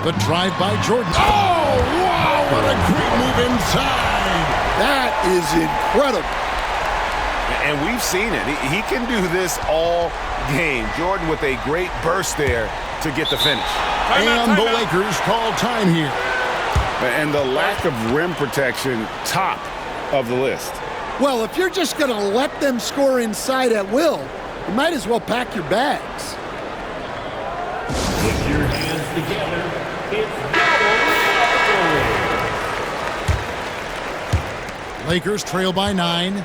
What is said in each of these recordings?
The drive by Jordan. Oh, wow, what a great move inside. That is incredible. And we've seen it. He can do this all game. Jordan with a great burst there to get the finish. And the Lakers call time here. And the lack of rim protection, top of the list. Well, if you're just going to let them score inside at will, you might as well pack your bags. Put your hands together. It's double. Lakers trail by 9.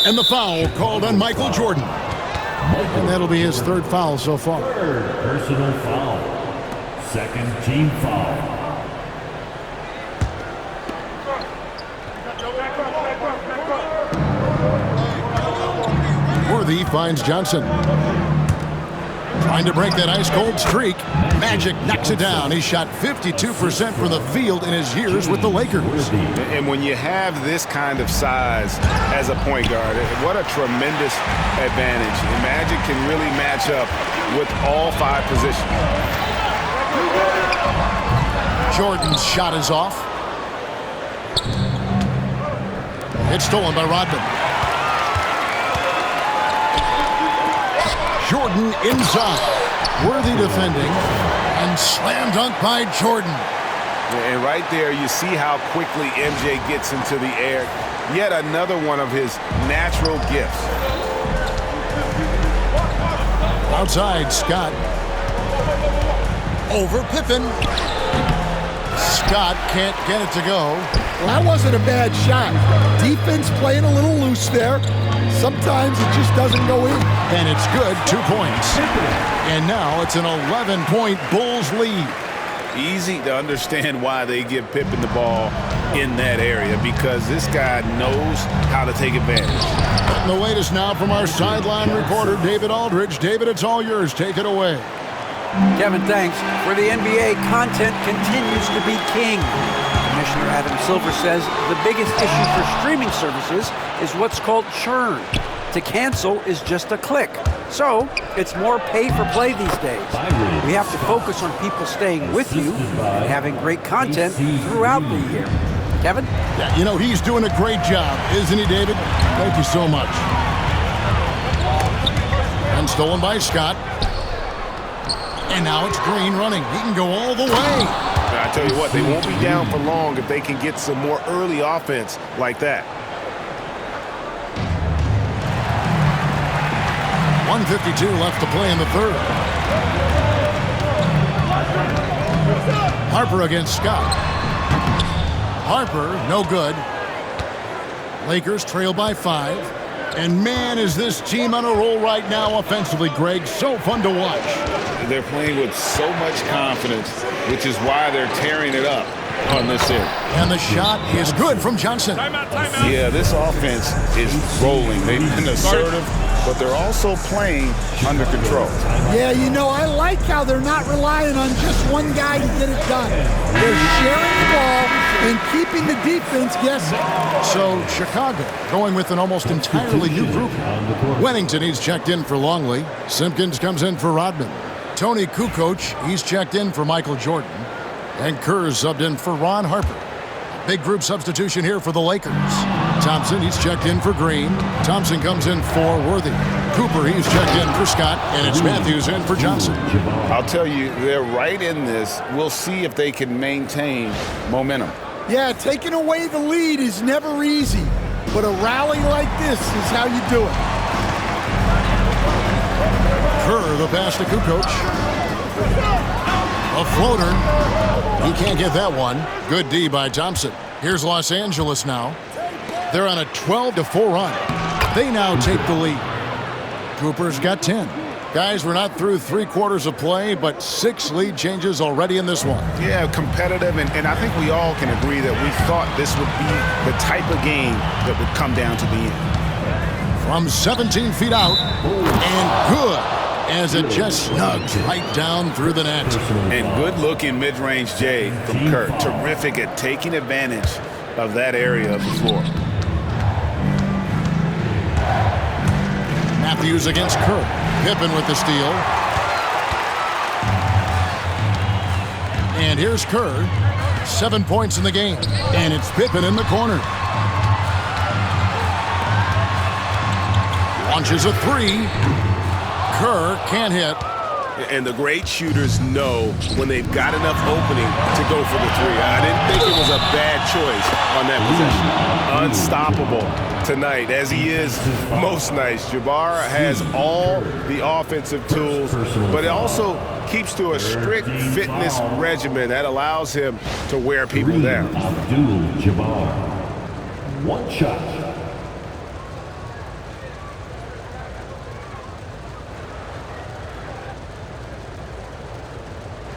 And the foul called on Michael Jordan. And that'll be his third foul so far. Third personal foul. Second team foul. Worthy finds Johnson. Trying to break that ice-cold streak. Magic knocks it down. He shot 52% from the field in his years with the Lakers. And when you have this kind of size as a point guard, what a tremendous advantage. And Magic can really match up with all 5 positions. Jordan's shot is off. It's stolen by Rodman. Jordan inside. Worthy defending. And slam dunk by Jordan. And right there, you see how quickly MJ gets into the air. Yet another one of his natural gifts. Outside, Scott. Over Pippen. Scott can't get it to go. Well, that wasn't a bad shot. Defense playing a little loose there. Sometimes it just doesn't go in. And it's good, 2 points. And now it's an 11-point Bulls lead. Easy to understand why they give Pippen the ball in that area, because this guy knows how to take advantage. And the latest now from our sideline reporter, David Aldridge. David, it's all yours. Take it away. Kevin, thanks. For the NBA, content continues to be king. Commissioner Adam Silver says the biggest issue for streaming services is what's called churn. To cancel is just a click. So it's more pay for play these days. We have to focus on people staying with you and having great content throughout the year. Kevin? Yeah, you know, he's doing a great job, isn't he, David? Thank you so much. And stolen by Scott. And now it's Green running. He can go all the way. I tell you what, they won't be down for long if they can get some more early offense like that. 1:52 left to play in the third. Harper against Scott. Harper, no good. Lakers trail by 5. And man, is this team on a roll right now offensively, Greg. So fun to watch. They're playing with so much confidence, which is why they're tearing it up on this end. And the shot is good from Johnson. Timeout. Yeah, this offense is rolling. They've been assertive, but they're also playing under control. Yeah, you know, I like how they're not relying on just one guy to get it done. They're sharing the ball and keeping the defense guessing. So Chicago going with an almost entirely new group. Wennington, he's checked in for Longley. Simpkins comes in for Rodman. Tony Kukoc, he's checked in for Michael Jordan. And Kerr's subbed in for Ron Harper. Big group substitution here for the Lakers. Thompson, he's checked in for Green. Thompson comes in for Worthy. Cooper, he's checked in for Scott. And it's Matthews in for Johnson. I'll tell you, they're right in this. We'll see if they can maintain momentum. Yeah, taking away the lead is never easy. But a rally like this is how you do it. Kerr, the pass to Kukoc. A floater. He can't get that one. Good D by Thompson. Here's Los Angeles now. They're on a 12-4 run. They now take the lead. Cooper's got 10. Guys, we're not through 3 quarters of play, but 6 lead changes already in this one. Yeah, competitive, and I think we all can agree that we thought this would be the type of game that would come down to the end. From 17 feet out, and good, as it just snugs right down through the net. And good-looking mid-range J from Kerr. Terrific at taking advantage of that area of the floor. Matthews against Kerr. Pippen with the steal. And here's Kerr. 7 points in the game. And it's Pippen in the corner. Launches a three. Kerr can't hit. And the great shooters know when they've got enough opening to go for the three. I didn't think it was a bad choice on that possession. Unstoppable tonight, as he is most nights. Jabbar has all the offensive tools, but it also keeps to a strict fitness regimen that allows him to wear people down. Abdul-Jabbar. One shot.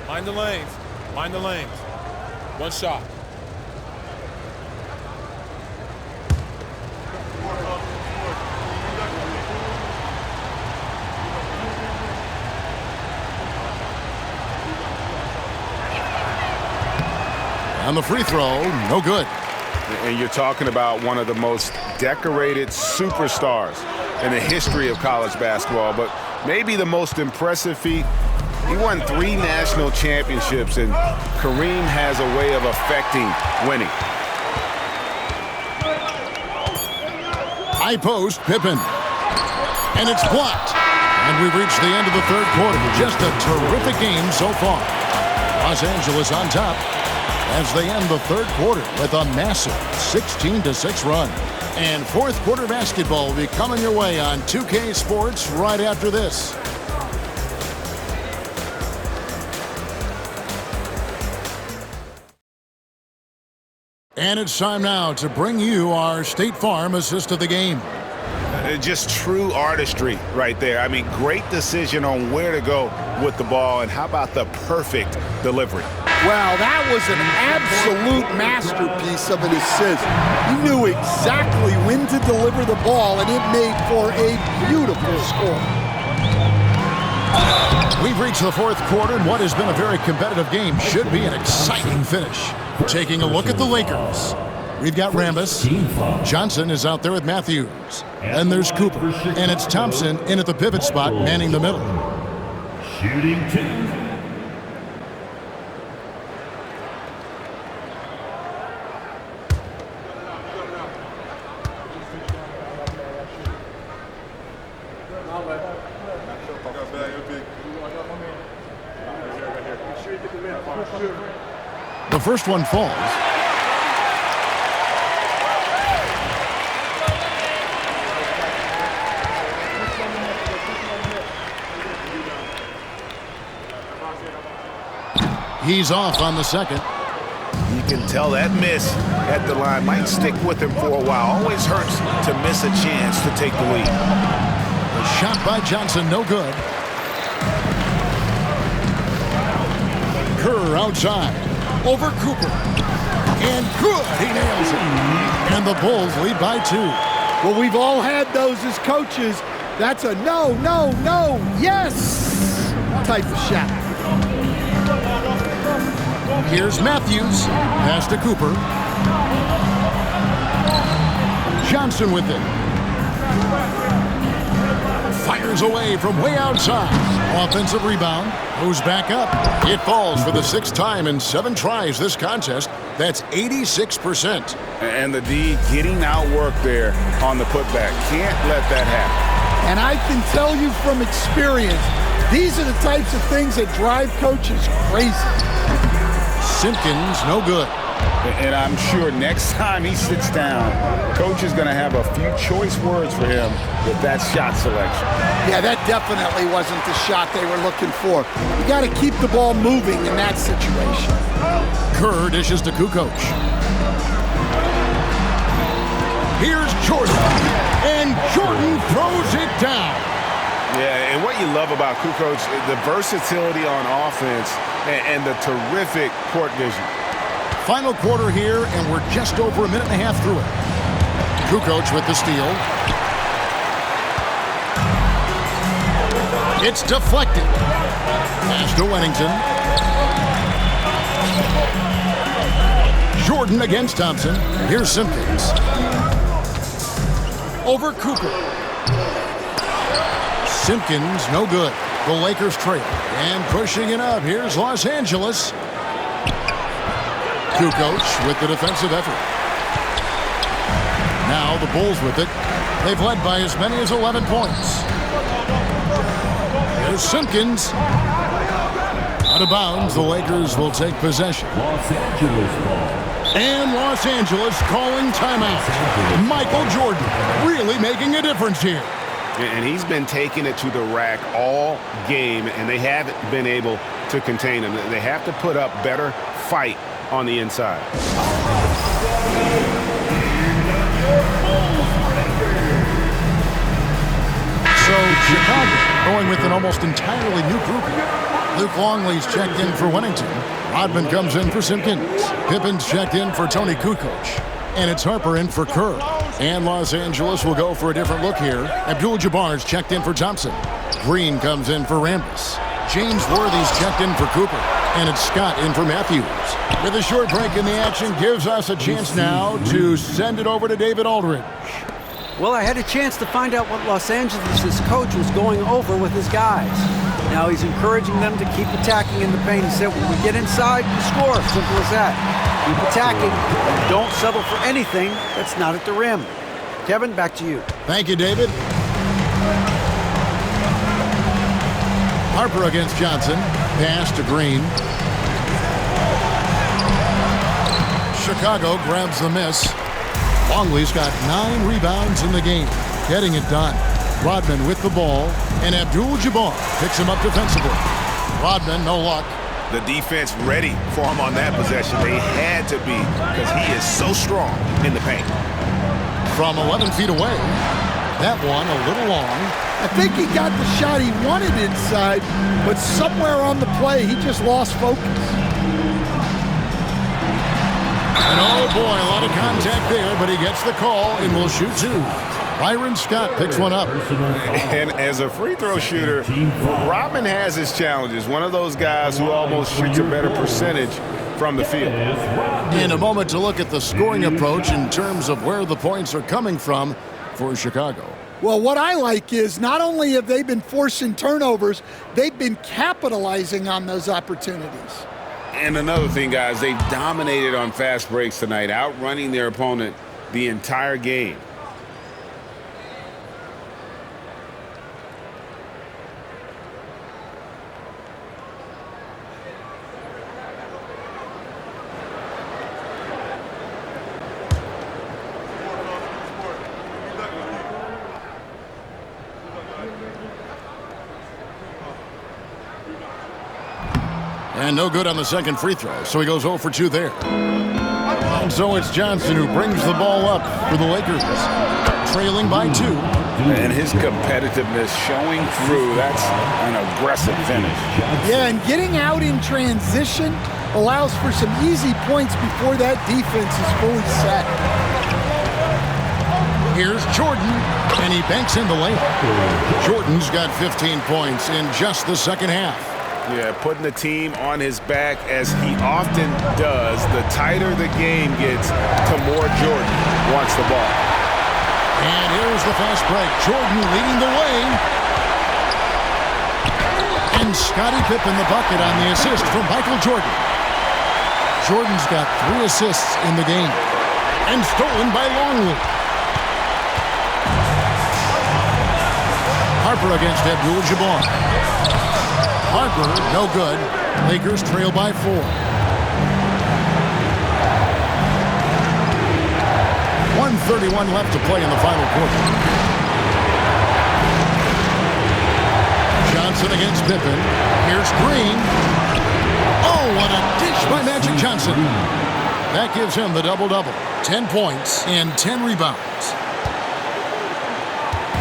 Mind the lanes. Mind the lanes. One shot. And the free throw, no good. And you're talking about one of the most decorated superstars in the history of college basketball, but maybe the most impressive feat. He won 3 national championships, and Kareem has a way of affecting winning. High post, Pippen. And it's blocked. And we've reached the end of the third quarter. Just a terrific game so far. Los Angeles on top as they end the third quarter with a massive 16-6 run. And fourth quarter basketball will be coming your way on 2K Sports right after this. And it's time now to bring you our State Farm assist of the game. Just true artistry right there. I mean, great decision on where to go with the ball, and how about the perfect delivery? Well, that was an absolute masterpiece of an assist. He knew exactly when to deliver the ball, and it made for a beautiful score. We've reached the fourth quarter, and what has been a very competitive game should be an exciting finish. Taking a look at the Lakers. We've got Rambis. Johnson is out there with Matthews. And there's Cooper. And it's Thompson in at the pivot spot, manning the middle. Shooting 2. The first one falls. He's off on the second. You can tell that miss at the line might stick with him for a while. Always hurts to miss a chance to take the lead. The shot by Johnson, no good. Kerr outside. Over Cooper. And good. He nails it. And the Bulls lead by 2. Well, we've all had those as coaches. That's a no, no, no, yes type of shot. Here's Matthews. Pass to Cooper. Johnson with it. Fires away from way outside. Offensive rebound. Goes back up. It falls for the 6th time in 7 tries this contest. That's 86%. And the D getting outworked there on the putback. Can't let that happen. And I can tell you from experience, these are the types of things that drive coaches crazy. Simpkins, no good. And I'm sure next time he sits down, coach is going to have a few choice words for him with that shot selection. Yeah, that definitely wasn't the shot they were looking for. You got to keep the ball moving in that situation. Kerr dishes to Kukoc. Here's Jordan. And Jordan throws it down. Yeah, and what you love about Kukoc, the versatility on offense and the terrific court vision. Final quarter here, and we're just over a minute and a half through it. Kukoc with the steal. It's deflected. Pass to Wennington. Jordan against Thompson. Here's Simpkins. Over Cooper. Simpkins, no good. The Lakers trail. And pushing it up, here's Los Angeles. Kukoc with the defensive effort. Now the Bulls with it. They've led by as many as 11 points. Here's Simpkins. Out of bounds, the Lakers will take possession. Los Angeles ball. And Los Angeles calling timeout. Michael Jordan really making a difference here. And he's been taking it to the rack all game, and they haven't been able to contain him. They have to put up better fight on the inside. So Chicago going with an almost entirely new group. Luke Longley's checked in for Wennington. Rodman comes in for Simpkins. Pippen's checked in for Tony Kukoc. And it's Harper in for Kerr. And Los Angeles will go for a different look here. Abdul-Jabbar's checked in for Thompson. Green comes in for Rambis. James Worthy's checked in for Cooper. And it's Scott in for Matthews. With a short break in the action, gives us a chance now to send it over to David Aldridge. Well, I had a chance to find out what Los Angeles' coach was going over with his guys. Now he's encouraging them to keep attacking in the paint. He said, when we get inside, we score. Simple as that. Keep attacking and don't settle for anything that's not at the rim. Kevin, back to you. Thank you, David. Harper against Johnson. Pass to Green. Chicago grabs the miss. Longley's got 9 rebounds in the game, getting it done. Rodman with the ball, and Abdul-Jabbar picks him up defensively. Rodman, no luck. The defense ready for him on that possession. They had to be, because he is so strong in the paint. From 11 feet away, that one a little long. I think he got the shot he wanted inside, but somewhere on the play, he just lost focus. And oh boy, a lot of contact there, but he gets the call and will shoot 2. Byron Scott picks one up. And as a free throw shooter, Rodman has his challenges. One of those guys who almost shoots a better percentage from the field. In a moment to look at the scoring approach in terms of where the points are coming from for Chicago. Well, what I like is not only have they been forcing turnovers, they've been capitalizing on those opportunities. And another thing, guys, they've dominated on fast breaks tonight, outrunning their opponent the entire game. And no good on the second free throw, so he goes 0 for 2 there. And so it's Johnson who brings the ball up for the Lakers, trailing by 2. And his competitiveness showing through. That's an aggressive finish. Yeah, and getting out in transition allows for some easy points before that defense is fully set. Here's Jordan, and he banks in the layup. Jordan's got 15 points in just the second half. Yeah, putting the team on his back as he often does. The tighter the game gets, the more Jordan wants the ball. And here's the fast break. Jordan leading the way. And Scottie Pippen the bucket on the assist from Michael Jordan. Jordan's got 3 assists in the game. And stolen by Longley. Harper against Abdul-Jabbar. Harper, no good. Lakers trail by 4. 1:31 left to play in the final quarter. Johnson against Pippen. Here's Green. Oh, what a dish by Magic Johnson. That gives him the double-double. 10 points and 10 rebounds.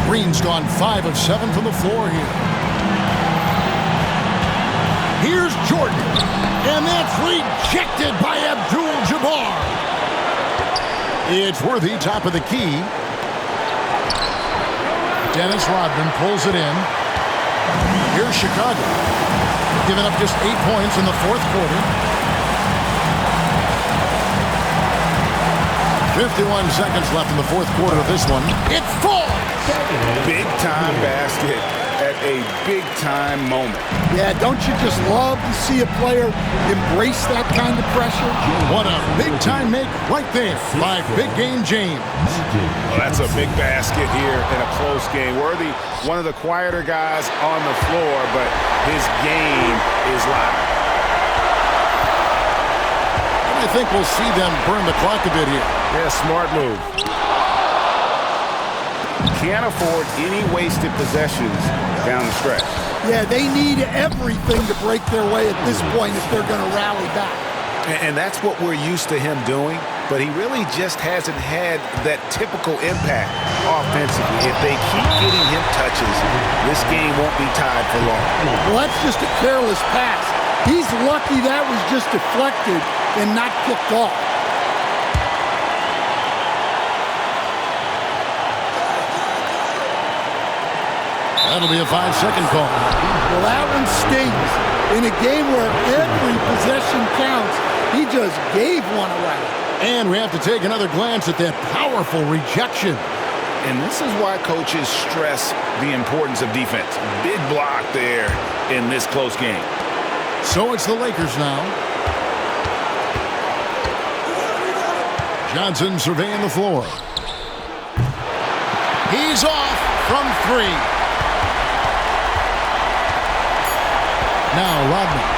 Green's gone 5 of 7 from the floor here. Here's Jordan, and that's rejected by Abdul-Jabbar. It's Worthy, top of the key. Dennis Rodman pulls it in. Here's Chicago, giving up just 8 points in the fourth quarter. 51 seconds left in the fourth quarter of this one. It falls! Big time basket at a big-time moment. Yeah, don't you just love to see a player embrace that kind of pressure? What a big-time make right there by Big Game James. Well, that's a big basket here in a close game. Worthy, one of the quieter guys on the floor, but his game is loud. I think we'll see them burn the clock a bit here. Yeah, smart move. Can't afford any wasted possessions down the stretch. Yeah, they need everything to break their way at this point if they're going to rally back. And that's what we're used to him doing, but he really just hasn't had that typical impact offensively. If they keep getting him touches, this game won't be tied for long. Well, that's just a careless pass. He's lucky that was just deflected and not kicked off. That'll be a 5-second call. Well, that one stings. In a game where every possession counts, he just gave one away. And we have to take another glance at that powerful rejection. And this is why coaches stress the importance of defense. Big block there in this close game. So it's the Lakers now. Johnson surveying the floor. He's off from 3. Now Rodman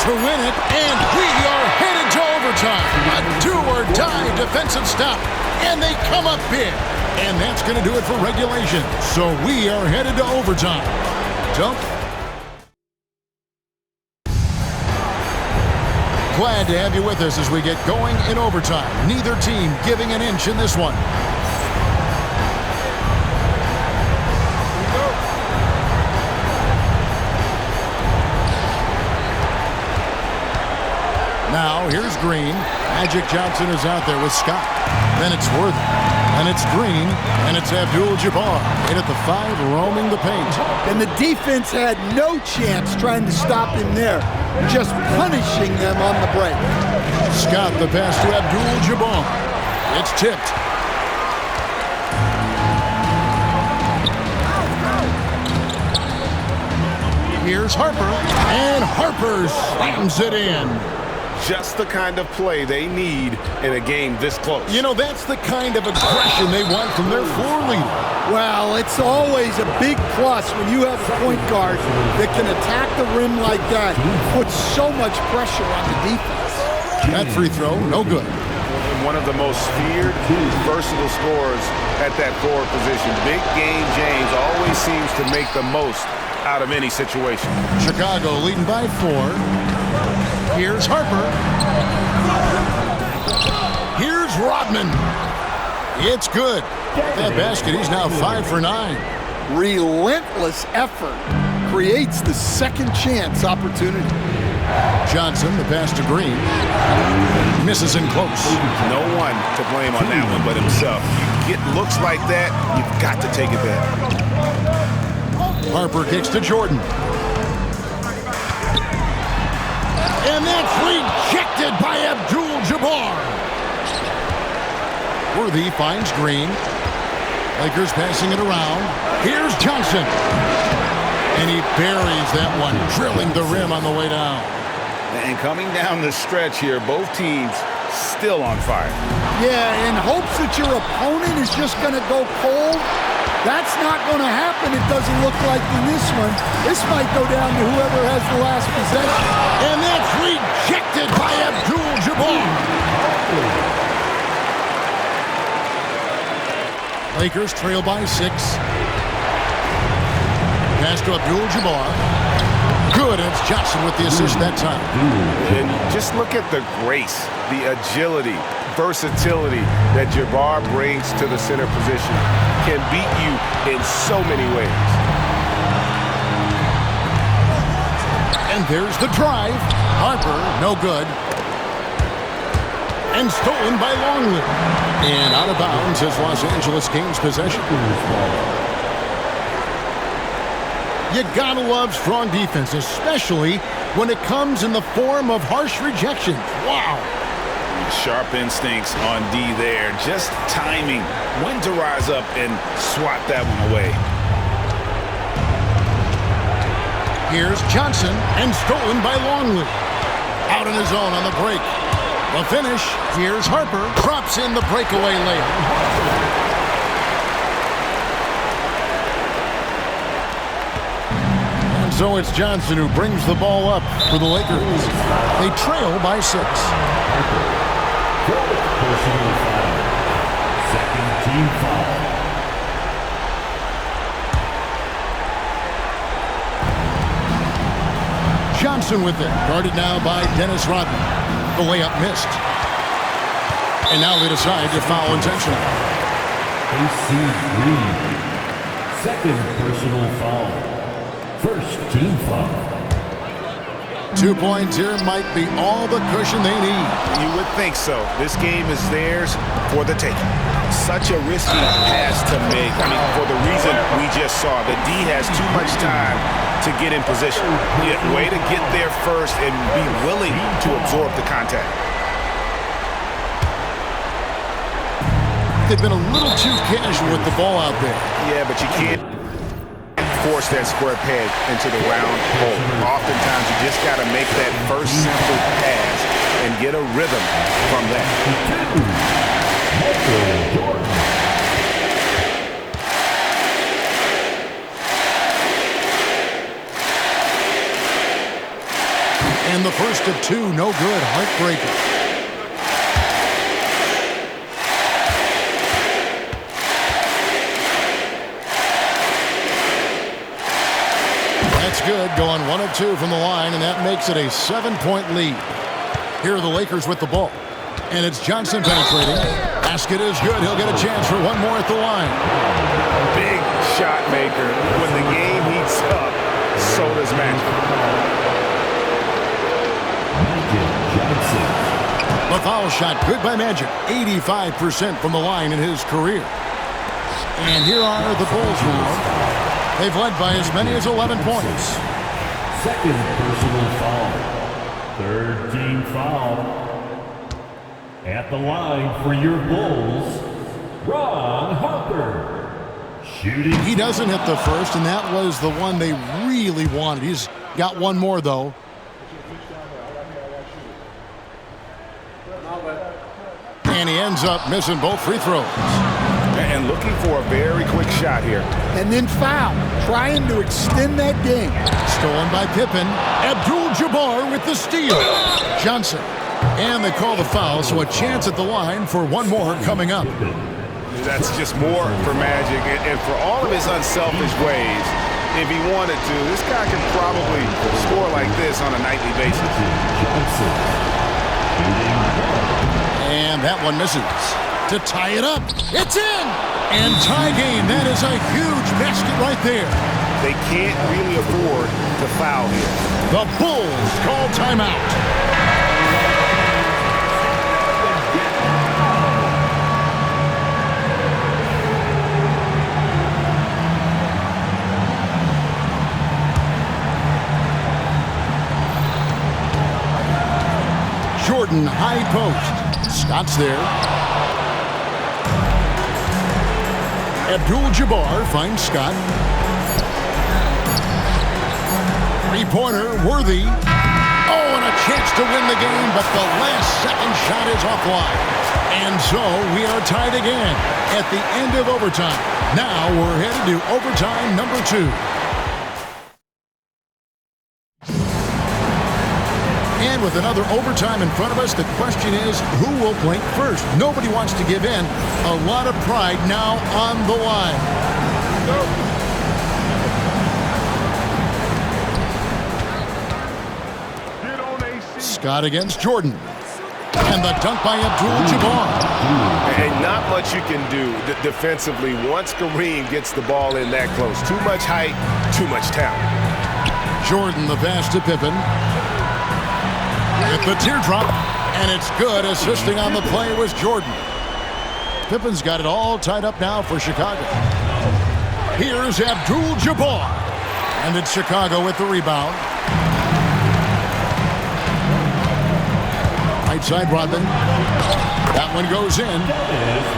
to win it, and we are headed to overtime. A do-or-die defensive stop, and they come up big. And that's going to do it for regulation. So we are headed to overtime. Dunk. Glad to have you with us as we get going in overtime. Neither team giving an inch in this one. Now, here's Green. Magic Johnson is out there with Scott. Then it's Worthy. And it's Green. And it's Abdul-Jabbar. In at the 5, roaming the paint. And the defense had no chance trying to stop him there. Just punishing them on the break. Scott, the pass to Abdul-Jabbar. It's tipped. Here's Harper. And Harper slams it in. Just the kind of play they need in a game this close. You know, that's the kind of aggression they want from their floor leader. Well, it's always a big plus when you have a point guard that can attack the rim like that, puts so much pressure on the defense. That free throw, no good. One of the most feared, versatile scorers at that forward position. Big Game James always seems to make the most out of any situation. Chicago leading by 4. Here's Harper. Here's Rodman. It's good. That basket, he's now 5 for 9. Relentless effort creates the second chance opportunity. Johnson, the pass to Green. Misses in close. No one to blame on that one but himself. You get looks like that, you've got to take it back. Harper kicks to Jordan. And that's rejected by Abdul-Jabbar. Worthy finds Green. Lakers passing it around. Here's Johnson. And he buries that one, drilling the rim on the way down. And coming down the stretch here, both teams still on fire. Yeah, in hopes that your opponent is just going to go cold. That's not going to happen, it doesn't look like in this one. This might go down to whoever has the last possession. And that's rejected by Abdul-Jabbar. Lakers trail by 6. Pass to Abdul-Jabbar. Good, and it's Johnson with the assist that time. And just look at the grace, the agility, versatility that Jabbar brings to the center position. Can beat you in so many ways. And there's the drive. Harper, no good. And stolen by Longley. And out of bounds as Los Angeles gains possession. You gotta love strong defense, especially when it comes in the form of harsh rejections. Wow. Sharp instincts on D there. Just timing when to rise up and swat that one away. Here's Johnson, and stolen by Longley. Out on his own on the break. The finish, here's Harper. Drops in the breakaway layup. And so it's Johnson who brings the ball up for the Lakers. They trail by 6. Personal foul. Second team foul. Johnson with it. Guarded now by Dennis Rodman. The layup missed. And now they decide to foul intentionally. AC Green. Second personal foul. First team foul. 2 points here might be all the cushion they need. You would think so. This game is theirs for the taking. Such a risky pass to make. I mean, for the reason we just saw. The D has too much time to get in position. Yet, way to get there first and be willing to absorb the contact. They've been a little too casual with the ball out there. Yeah, but you can't force that square peg into the round hole. Oftentimes, you just got to make that first simple pass and get a rhythm from that. And the first of 2, no good. Heartbreaker. That's good. Going 1 of 2 from the line, and that makes it a 7-point lead. Here are the Lakers with the ball. And it's Johnson penetrating. Basket is good. He'll get a chance for one more at the line. Big shot maker. When the game heats up, so does Magic. The foul shot good by Magic. 85% from the line in his career. And here are the Bulls now. They've led by as many as 11 points. Second personal foul. Third team foul. At the line for your Bulls, Ron Harper. Shooting. He doesn't hit the first, and that was the one they really wanted. He's got one more, though. And he ends up missing both free throws. And looking for a very quick shot here. And then foul, trying to extend that game. Stolen by Pippen. Abdul-Jabbar with the steal. Johnson. And they call the foul, so a chance at the line for one more coming up. That's just more for Magic. And for all of his unselfish ways, if he wanted to, this guy could probably score like this on a nightly basis. And that one misses. To tie it up. It's in! And tie game. That is a huge basket right there. They can't really afford to foul here. The Bulls call timeout. Jordan high post. Scott's there. Abdul-Jabbar finds Scott. Three-pointer, Worthy. Oh, and a chance to win the game, but the last second shot is offline. And so we are tied again at the end of overtime. Now we're headed to overtime number 2. And with another overtime in front of us, the question is, who will blink first? Nobody wants to give in. A lot of pride now on the line. Scott against Jordan. And the dunk by Abdul-Jabbar. And not much you can do defensively once Kareem gets the ball in that close. Too much height, too much talent. Jordan the pass to Pippen. With the teardrop, and it's good. Assisting on the play was Jordan. Pippen's got it all tied up now for Chicago. Here's Abdul-Jabbar. And it's Chicago with the rebound. Right side, Rodman. That one goes in.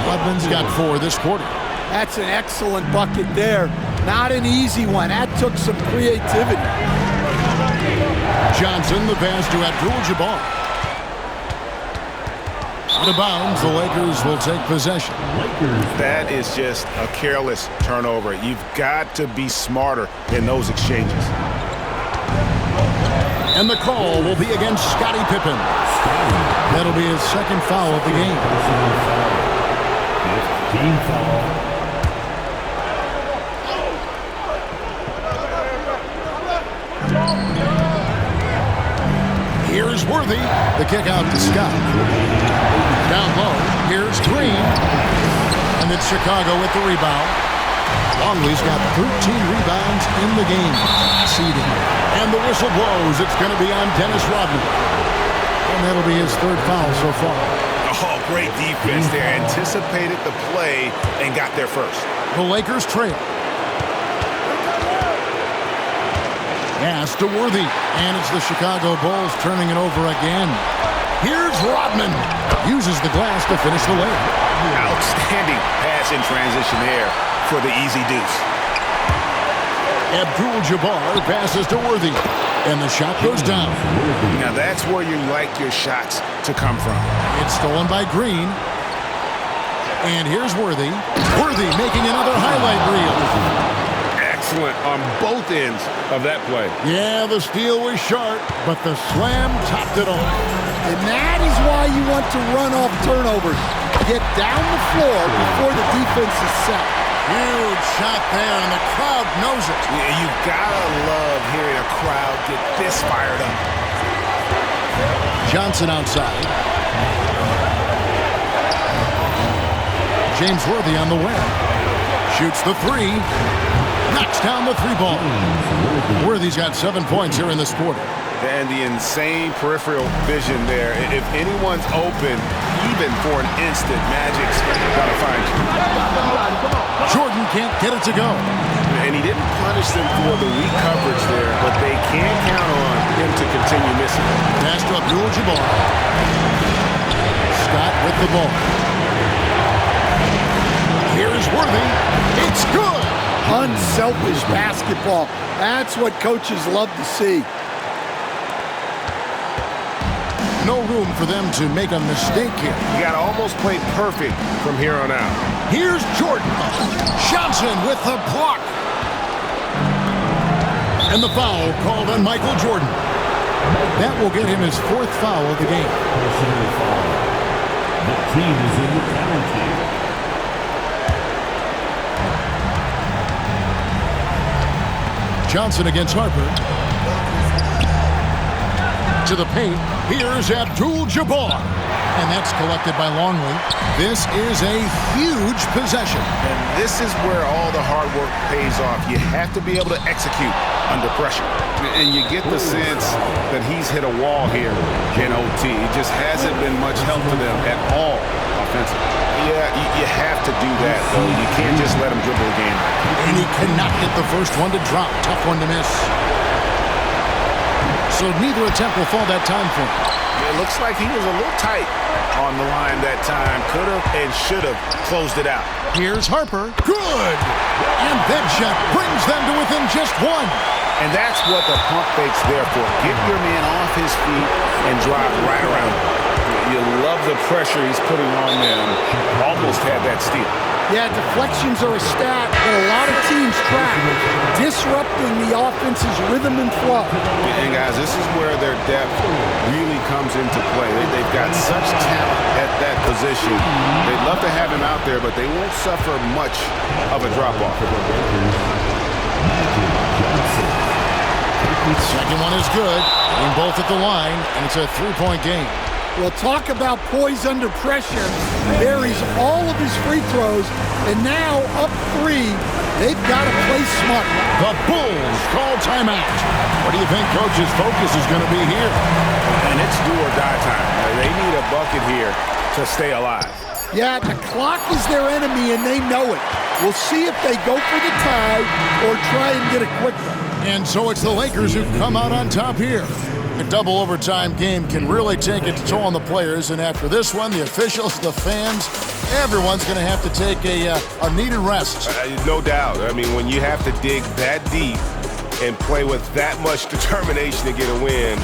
Rodman's got 4 this quarter. That's an excellent bucket there. Not an easy one. That took some creativity. Johnson, the pass to Abdul-Jabbar. Out of bounds, the Lakers will take possession. That is just a careless turnover. You've got to be smarter in those exchanges. And the call will be against Scottie Pippen. That'll be his second foul of the game. 15 foul. Here's Worthy. The kick out to Scott. Down low. Here's Green. And then Chicago with the rebound. Longley's got 13 rebounds in the game. Seeding. And the whistle blows. It's going to be on Dennis Rodman. And that'll be his third foul so far. Oh, great defense there. Anticipated the play and got there first. The Lakers trail. Pass to Worthy. And it's the Chicago Bulls turning it over again. Here's Rodman. Uses the glass to finish the layup. Outstanding pass in transition there for the easy deuce. Abdul-Jabbar passes to Worthy. And the shot goes down. Now that's where you like your shots to come from. It's stolen by Green. And here's Worthy. Worthy making another highlight reel. Excellent on both ends of that play. Yeah, the steal was sharp, but the slam topped it off. And that is why you want to run off turnovers. Get down the floor before the defense is set. Huge shot there, and the crowd knows it. Yeah, you gotta love hearing a crowd get this fired up. Johnson outside. James Worthy on the wing. Shoots the three. Knocks down the three ball. Worthy's got 7 points here in this quarter. And the insane peripheral vision there. If anyone's open, even for an instant, Magic's gonna find you. Jordan can't get it to go. And he didn't punish them for the weak coverage there, but they can count on him to continue missing. Pass to Abdul-Jabbar. Scott with the ball. Here's Worthy. It's good. Unselfish basketball. That's what coaches love to see. No room for them to make a mistake here. You gotta almost play perfect from here on out. Here's Jordan. Johnson with the block. And the foul called on Michael Jordan. That will get him his fourth foul of the game. The team is in the penalty. Johnson against Harper. To the paint. Here's Abdul-Jabbar. And that's collected by Longley. This is a huge possession. And this is where all the hard work pays off. You have to be able to execute under pressure. And you get the sense that he's hit a wall here in OT. It just hasn't been much help to them at all offensively. Yeah, you have to do that, though. You can't just let him dribble a game. And he cannot get the first one to drop. Tough one to miss. So neither attempt will fall that time for him. It looks like he was a little tight on the line that time. Could have and should have closed it out. Here's Harper. Good! And that shot brings them to within just one. And that's what the pump fake's there for. Get your man off his feet and drive right around him. You love the pressure he's putting on them. Almost had that steal. Yeah, deflections are a stat that a lot of teams track, disrupting the offense's rhythm and flow. And guys, this is where their depth really comes into play. They've got such talent at that position. They'd love to have him out there, but they won't suffer much of a drop-off. Second one is good. Getting both at the line, and it's a three-point game. Well, talk about poise under pressure. Buries all of his free throws, and now up three, they've got to play smart. The Bulls call timeout. What do you think Coach's focus is going to be here? And it's do or die time. They need a bucket here to stay alive. Yeah, the clock is their enemy, and they know it. We'll see if they go for the tie or try and get a quick one. And so it's the Lakers who come out on top here. A double overtime game can really take its toll on the players, and after this one, the officials, the fans, everyone's going to have to take a needed rest. No doubt. I mean, when you have to dig that deep and play with that much determination to get a win.